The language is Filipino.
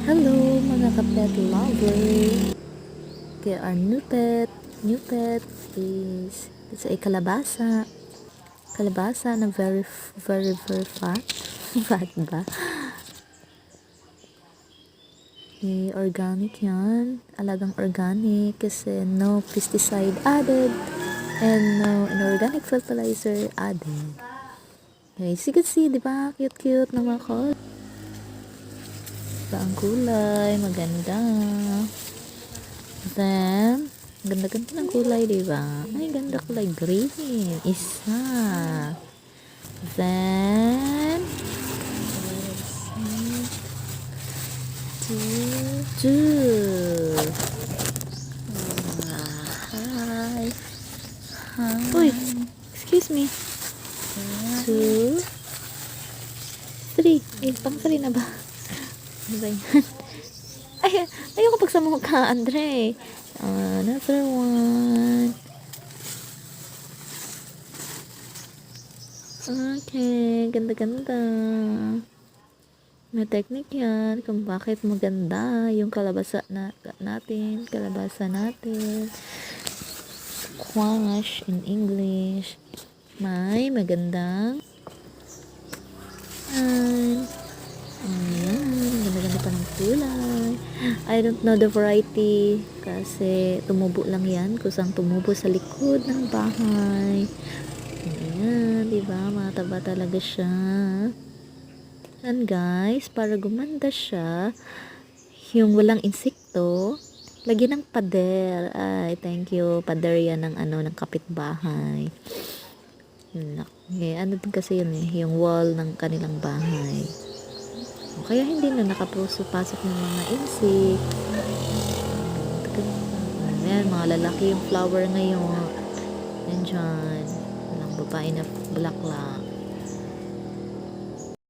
Hello mga ka-pet lover! Okay, our new pet is, it's a kalabasa. Kalabasa na very fat. Fat ba? Organic yan. Alagang organic kasi no pesticide added and no inorganic fertilizer added. Okay, so you can see, di ba? Cute-cute na mga color. Ang kulay, maganda. Then, ganda-ganda ng kulay, diba? Ay, ganda kulay green. Isa. Then, two. Hi. Hi. Uy, excuse me. Two. Three. Pang three na ba? Ano ba yan? Ayoko pag sa mukha, Andre. Another one. Okay, ganda-ganda. May technique yan kung bakit maganda yung kalabasa natin. Kalabasa natin. Squash in English. May magandang ganda-ganda pa ng kulay. I don't know the variety kasi tumubo lang yan. Kusang tumubo sa likod ng bahay. Ayan, diba? Mataba talaga siya. And guys, para gumanda siya, yung walang insekto, lagyan ng pader. Ay, thank you. Pader yan ng kapitbahay. Okay, ano din kasi yun yung wall ng kanilang bahay. Kaya hindi na nakapasok ng mga insect. Ayan, mga lalaki yung flower ngayon. Yan dyan. Walang babae na bulaklak.